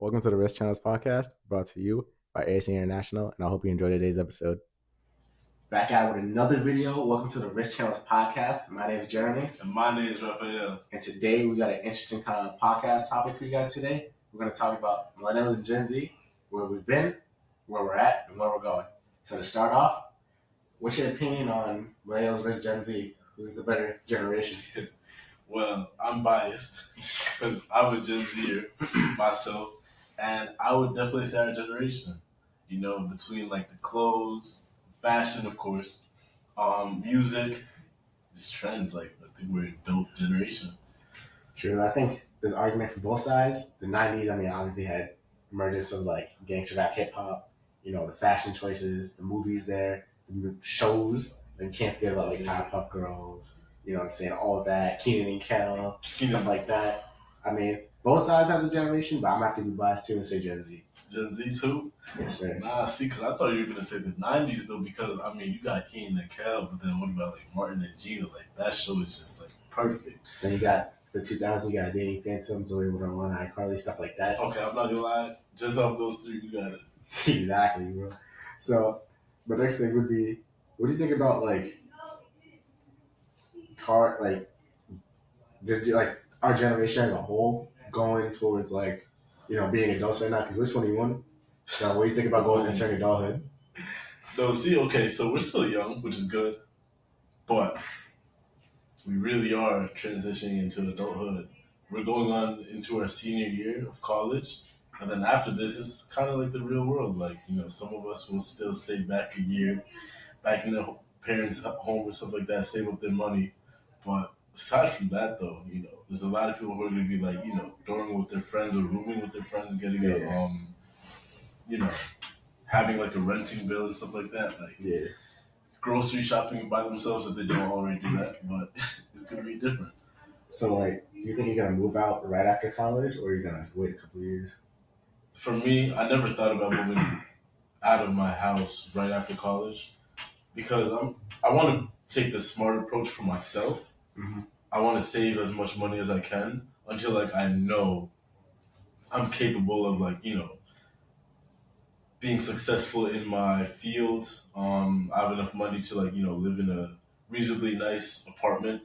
Welcome to the Risk Channels podcast, brought to you by ASC International, and I hope you enjoyed today's episode. Back out with another video. Welcome to the Risk Channels podcast. My name is Jeremy. And my name is Raphael. And today we got an interesting podcast topic for you guys today. We're going to talk about Millennials and Gen Z, where we've been, where we're at, and where we're going. So to start off, what's your opinion on Millennials versus Gen Z? Who's the better generation? Well, I'm biased because I'm a Gen Zer myself, and I would definitely say our generation. You know, between like the clothes, fashion, of course, music, just trends. Like I think we're a dope generation. True. I think there's an argument for both sides. The '90s, obviously had emergence of like gangster rap, hip hop. You know, the fashion choices, the movies there, the shows. And you can't forget about like Powerpuff Girls. You know what I'm saying? All of that, Keenan and Kel, stuff like that. I mean, both sides have the generation, but I'm not going to be biased too and say Gen Z. Gen Z too? Yes, sir. Nah, see, because I thought you were going to say the 90s though, because, I mean, you got Keenan and Kel, but then what about like Martin and Gina? Like, that show is just like perfect. Then you got the 2000s, you got Dating Phantom, Zoe 101, iCarly, stuff like that. Okay, I'm not going to lie. Just off those three, you got it. Exactly, bro. So, the next thing would be, what do you think about like our generation as a whole going towards like, you know, being adults right now? Because we're 21. So what do you think about going into adulthood? No, see, okay, so we're still young, which is good, but we really are transitioning into adulthood. We're going on into our senior year of college, and then after this, it's kind of like the real world. Like, you know, some of us will still stay back a year, back in their parents' home or stuff like that, save up their money. But aside from that, though, you know, there's a lot of people who are going to be like, you know, dorming with their friends or rooming with their friends, getting a, you know, having like a renting bill and stuff like that. Like, grocery shopping by themselves if they don't already do that. But it's going to be different. So, like, do you think you're going to move out right after college or you're going to wait a couple of years? For me, I never thought about moving out of my house right after college because I want to take the smart approach for myself. Mm-hmm. I want to save as much money as I can until like I know I'm capable of like, you know, being successful in my field. I have enough money to like, you know, live in a reasonably nice apartment.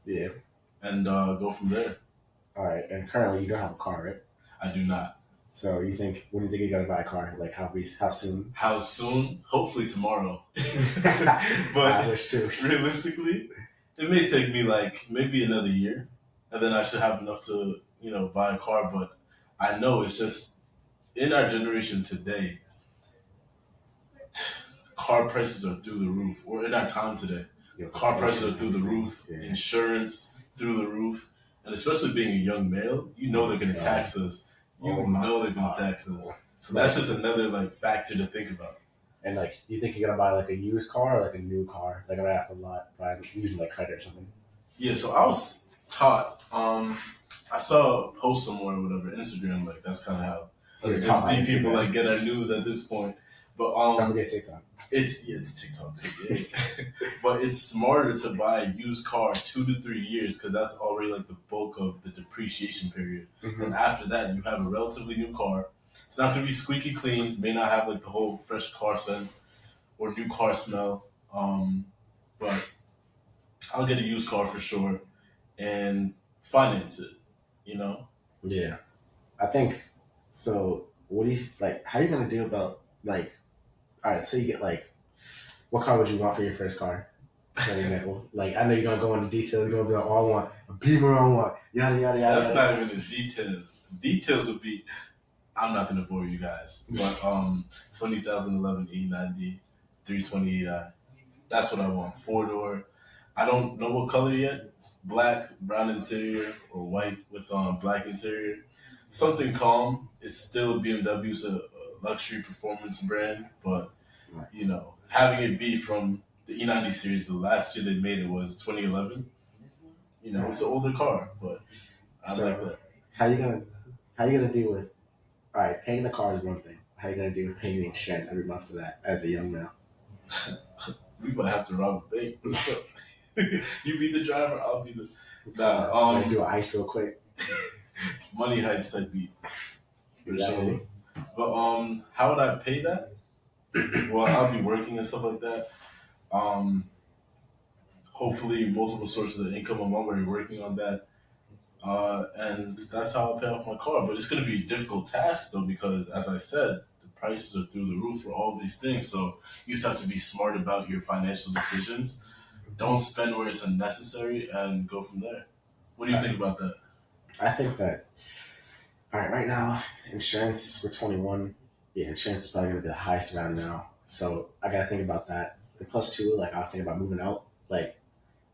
Yeah. And go from there. All right. And currently you don't have a car, right? I do not. So when do you think you're going to buy a car? Like how soon? How soon? Hopefully tomorrow. But I wish too. Realistically, it may take me like maybe another year, and then I should have enough to, you know, buy a car. But I know it's just in our generation today, car prices are through the roof. Or in our time today, car prices are through the roof. Yeah. Insurance through the roof, and especially being a young male, you know they're going to tax us. You know they're going to tax us. So that's just another like factor to think about. And like, do you think you're gonna buy like a used car or like a new car, like right off the lot, by using like credit or something? Yeah. So I was taught. I saw a post somewhere or whatever, Instagram. Like that's kind of how Gen Z people like get our news at this point. But don't forget TikTok. It's TikTok too. Yeah. But it's smarter to buy a used car 2 to 3 years because that's already like the bulk of the depreciation period. Mm-hmm. And after that, you have a relatively new car. It's not going to be squeaky clean. May not have like the whole fresh car scent or new car smell. But I'll get a used car for sure and finance it. You know? Yeah. I think so. What do you like? How are you going to deal about like? All right, so you get like, what car would you want for your first car? For example, like I know you're gonna go into details. You're gonna be like, oh, I want a Beamer, I want yada yada yada. That's not even the details. Details would be, I'm not gonna bore you guys, but 2011 E90 328i. That's what I want. 4-door. I don't know what color yet. Black, brown interior, or white with black interior. Something calm. It's still a BMW, so luxury performance brand, but you know, having it be from the E90 series, the last year they made it was 2011. You know, it's an older car, but I like that. How you gonna deal with? All right, paying the car is one thing. How you gonna deal with paying the insurance every month for that as a young male? We might have to rob a bank. You be the driver, I'll be the. I'm gonna do an ice real quick. Money heist type beat. for sure. Exactly. But how would I pay that? Well, I'll be working and stuff like that. Um, hopefully multiple sources of income. I'm already working on that. And that's how I pay off my car. But it's going to be a difficult task though, because as I said, the prices are through the roof for all these things. So you just have to be smart about your financial decisions. Don't spend where it's unnecessary and go from there. What do you think about that? I think that all right, right now, insurance for 21. Yeah, insurance is probably gonna be the highest around now. So I gotta think about that. And plus two, like I was thinking about moving out, like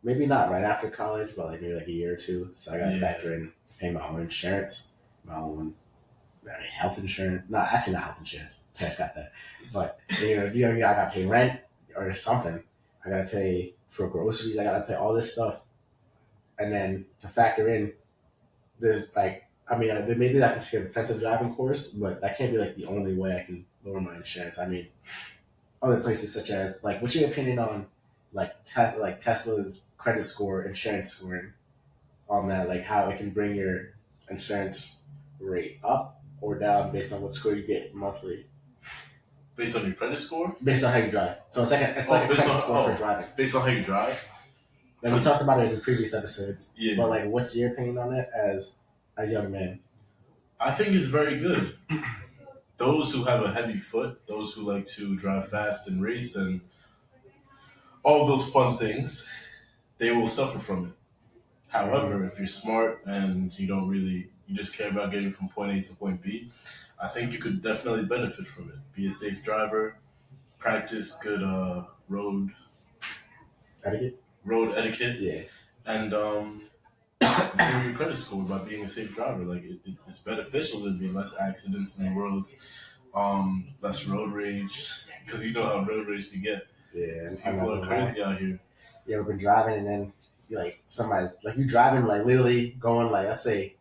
maybe not right after college, but like maybe like a year or two. So I gotta Yeah. factor in paying my own insurance, my own health insurance. No, actually not health insurance. I just got that. But I gotta pay rent or something. I gotta pay for groceries. I gotta pay all this stuff, and then to factor in, there's like, I mean, maybe I can take a defensive driving course, but that can't be like the only way I can lower my insurance. I mean, other places such as like, what's your opinion on like Tesla's credit score, insurance scoring on that? Like how it can bring your insurance rate up or down based on what score you get monthly, Based on your credit score? based on how you drive. So it's Oh, like a based credit on score for driving. based on how you drive? Like we talked about it in previous episodes, Yeah. but like, what's your opinion on it as a young man? I think it's very good. Those who have a heavy foot, those who like to drive fast and race and all those fun things, they will suffer from it. However, if you're smart and you just care about getting from point A to point B, I think you could definitely benefit from it. Be a safe driver, practice good Etiquette? road etiquette, Yeah. and improve your credit score by being a safe driver. Like it's beneficial. There'd be less accidents in the world, less road rage, because you know how road rage can get. Yeah, I'm not People are gonna lie. crazy out here. You ever been driving and then you like somebody like you driving like literally going like let's say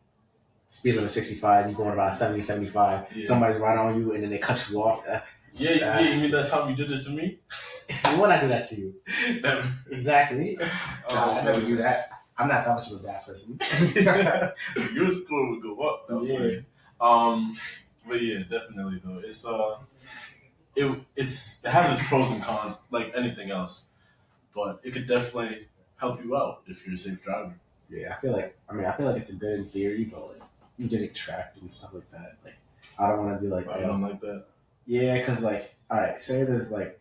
speed limit 65, you going about 70, 75. Yeah. Somebody's right on you and then they cut you off. Yeah. You mean that time you did this to me? When I do that to you, exactly. Oh, I never do that. I'm not that much of a bad person. Your score would go up. No, Yeah. but yeah, definitely though. It has its pros and cons like anything else, but it could definitely help you out if you're a safe driver. Yeah, I feel like it's a good in theory, but like you getting tracked and stuff like that. Like I don't want to be like, I don't like that. yeah, because like, all right, say there's like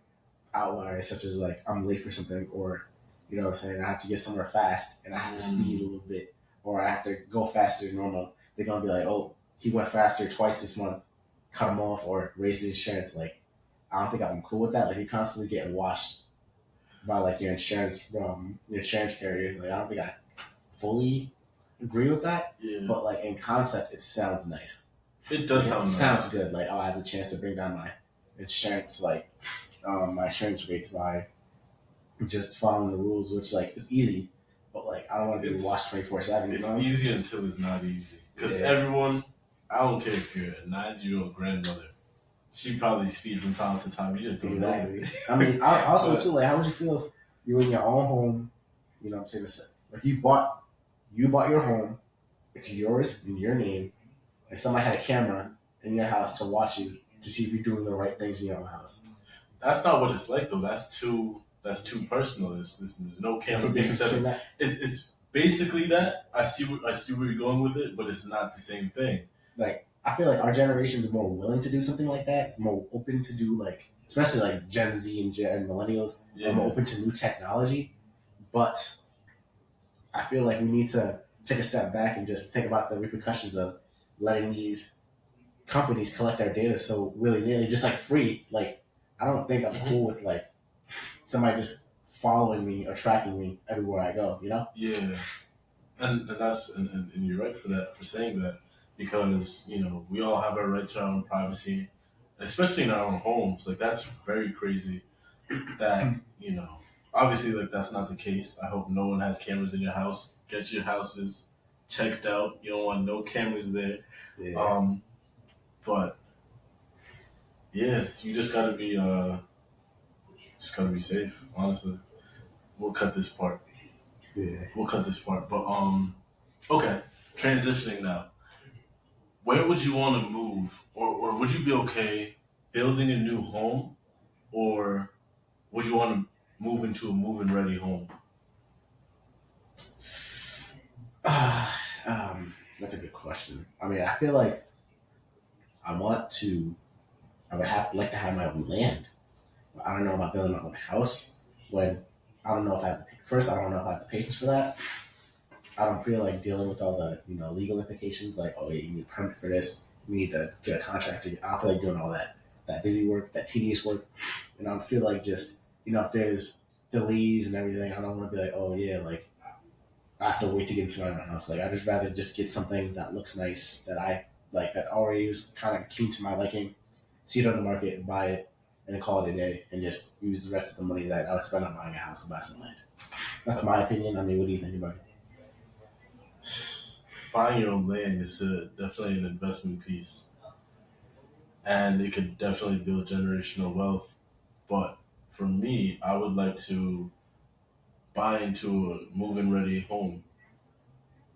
outliers such as like I'm late for something, or you know what I'm saying, I have to get somewhere fast and I have to speed a little bit, or I have to go faster than normal. They're gonna be like, oh, he went faster twice this month, cut him off, or raise the insurance. Like, I don't think I'm cool with that. Like, you're constantly getting washed by like your insurance carrier. Like, I don't think I fully agree with that, Yeah, but like in concept, it sounds nice. it does It sound sounds nice. good. Like, oh, I have the chance to bring down insurance, like my insurance rates by just following the rules, which like is easy, but like I don't want to be It's watched 24/7. You it's know? easy until it's not easy. Because Yeah. everyone, I don't care if you're a 90-year-old grandmother, she probably speed from time to time. You just don't know. Exactly. I mean, also But- too, like, how would you feel if you were in your own home? You know, what I'm saying, like you bought your home, it's yours in your name, and somebody had a camera in your house to watch you to see if you're doing the right things in your own house. That's not what it's like though. That's too personal. There's no What's camera the being difference set between up. that? It's basically that. I see where you're going with it, but it's not the same thing. Like, I feel like our generation is more willing to do something like that, more open to do like, especially like Gen Z and millennials, are more Yeah. open to new technology. But I feel like we need to take a step back and just think about the repercussions of letting these companies collect our data so willy nilly, just like free. Like, I don't think I'm Mhm. cool with like somebody just following me or tracking me everywhere I go. You know? Yeah. And you're right for that, for saying that, because we all have our right to our own privacy, especially in our own homes. Like that's very crazy. That obviously, like that's not the case. I hope no one has cameras in your house. Get your houses checked out. You don't want no cameras there. Yeah. But yeah, you just gotta be safe. Honestly, we'll cut this part. Yeah. We'll cut this part. But okay, transitioning now. where would you want to move, or would you be okay building a new home, or would you want to move into a move-in ready home? That's a good question. I mean, I feel like I want to. I would have like to have my own land. I don't know about building my own house when I don't know if I have the, first I don't know if I have the patience for that. I don't feel like dealing with all the legal implications like oh yeah you need a permit for this you need to get a contractor. I don't feel like doing all that busy work, that tedious work, and I feel like just if there's delays and everything, I don't want to be like oh yeah like I have to wait to get inside my house. Like I just rather just get something that looks nice that I like that already is kind of keen to my liking, see it on the market and buy it, and then call it a day and just use the rest of the money that I would spend on buying a house to buy some land. That's my opinion. I mean, what do you think about it? Buying your own land is definitely an investment piece, and it could definitely build generational wealth. But for me, I would like to buy into a move-in ready home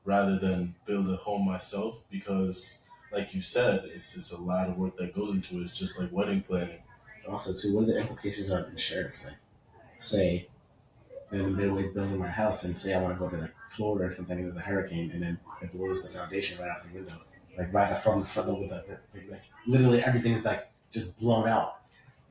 rather than build a home myself because, like you said, it's just a lot of work that goes into it. It's just like wedding planning. Also, too, what are the implications of insurance? Like, say, in the midway building my house, and say I want to go to like Florida or something, and there's a hurricane, and then it blows the foundation right out the window, like right from the front door with like literally everything is like just blown out.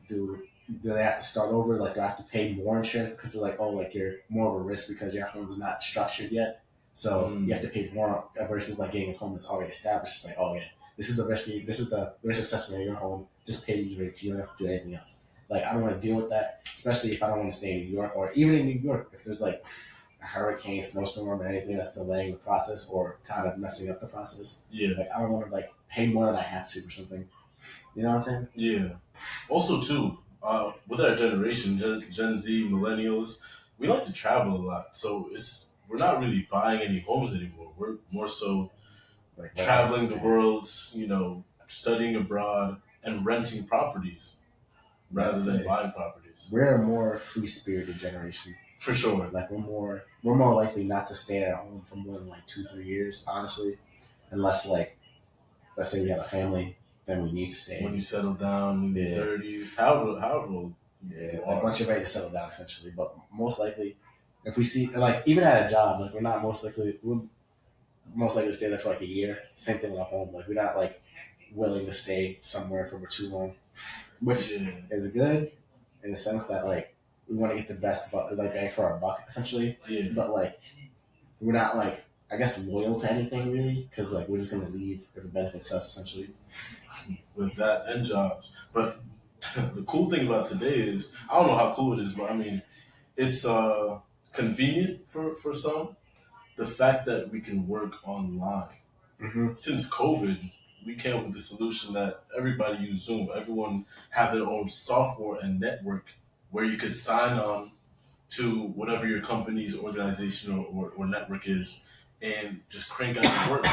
Do they have to start over? Like, do I have to pay more insurance because they're like, oh, like you're more of a risk because your home is not structured yet, so you have Mm, to pay more versus like getting a home that's already established. It's like, oh yeah, this is the risk. This is the risk assessment of your home. Just pay these rates. You don't have to do anything else. Like, I don't want to deal with that, especially if I don't want to stay in New York or even in New York. If there's like a hurricane, snowstorm, or anything that's delaying the process or kind of messing up the process, yeah, like I don't want to like pay more than I have to for something. You know what I'm saying? yeah. Also, too, with our generation, Gen Z, millennials, we like to travel a lot. So we're not really buying any homes anymore. We're more so Like renting. traveling the Yeah. world, studying abroad and renting properties Yeah, rather I'd than say buying properties. we're a more free spirited generation. For sure. Like we're more likely not to stay at home for more than like 2 3 years, honestly, unless like let's say we have a family, then we need to When stay. you settle down in your Yeah, 30s, however old yeah. you Like are. once you're ready to settle down, essentially. But most likely, if we see like even at a job, like we're most likely to stay there for like a year. Same thing with a home. Like we're not like willing to stay somewhere for too long, which Yeah, is good in the sense that like we want to get the best, like bang for our buck, essentially. yeah. But like we're not like I guess loyal to anything really because like we're just gonna leave if it benefits us essentially. With that and jobs. But the cool thing about today is, I don't know how cool it is, but I mean, it's convenient for some. The fact that we can work online. Mm-hmm. Since COVID, we came up with the solution that everybody use Zoom. Everyone have their own software and network where you could sign on to whatever your company's organization or network is and just crank out your work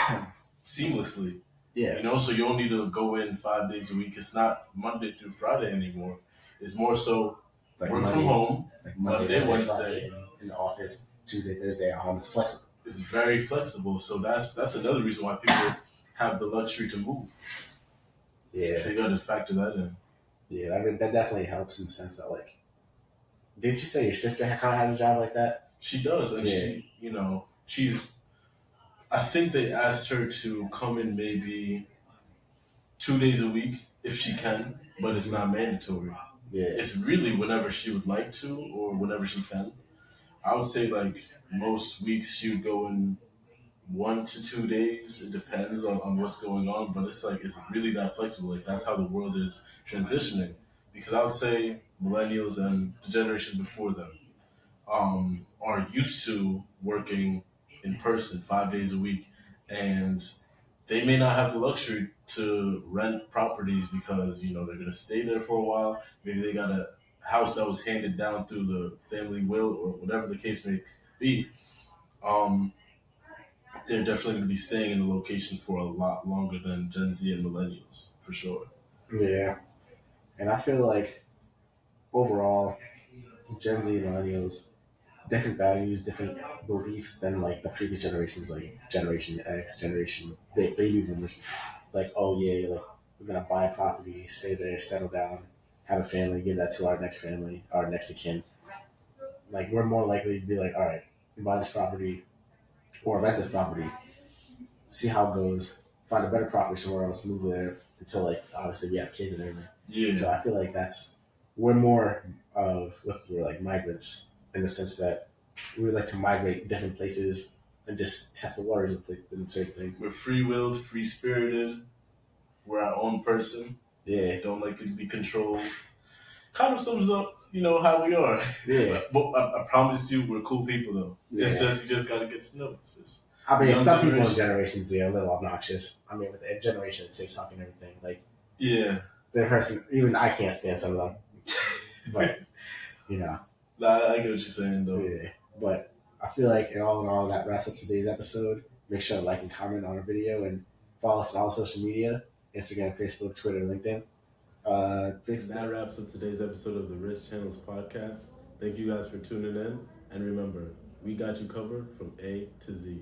seamlessly. Yeah, So you don't need to go in 5 days a week. It's not Monday through Friday anymore. It's more so like work from home, Monday, Monday, Wednesday, Friday Wednesday. in the office, Tuesday, Thursday at home. It's flexible. It's very flexible. So that's another reason why people have the luxury to move. Yeah, So you got to factor that in. yeah. That definitely helps in the sense that like, didn't you say your sister kind of has a job like that? She does, and Yeah. she's. I think they asked her to come in maybe 2 days a week if she can, but it's not mandatory. Yeah. It's really whenever she would like to or whenever she can. I would say like most weeks she would go in 1 to 2 days. It depends on what's going on, but it's like it's really that flexible. Like that's how the world is transitioning. Because I would say millennials and the generation before them are used to working in person 5 days a week, and they may not have the luxury to rent properties because they're gonna stay there for a while. Maybe they got a house that was handed down through the family will or whatever the case may be. Um, they're definitely going to be staying in the location for a lot longer than Gen Z and millennials, for sure. Yeah. And I feel like overall, Gen Z and millennials, different values, different beliefs than like the previous generations, like Generation X, Generation Baby Boomers. like, oh yeah, like we're gonna buy a property, stay there, settle down, have a family, give that to our next family, our next of kin. Like we're more likely to be like, all right, we buy this property or rent this property, see how it goes, find a better property somewhere else, move there until like obviously we have kids and everything. Yeah. So I feel like we're more of what's the word, like migrants in the sense that we would like to migrate different places and just test the waters in certain things. We're free willed, free spirited. We're our own person. Yeah. Don't like to be controlled. Kind of sums up, how we are. Yeah. But I promise you, we're cool people though. Yeah. It's just you just gotta get to know us. I mean, Young some people in generation. generations are a little obnoxious. I mean, with the generation, it's TikTok and everything. Like, Yeah. the person, even I can't stand some of them. But, Nah, I get what you're saying though. yeah. But I feel like in all, that wraps up today's episode. Make sure to like and comment on our video and follow us on all social media: Instagram, Facebook, Twitter, LinkedIn. That wraps up today's episode of the Rich Channels podcast. Thank you guys for tuning in. And remember, we got you covered from A to Z.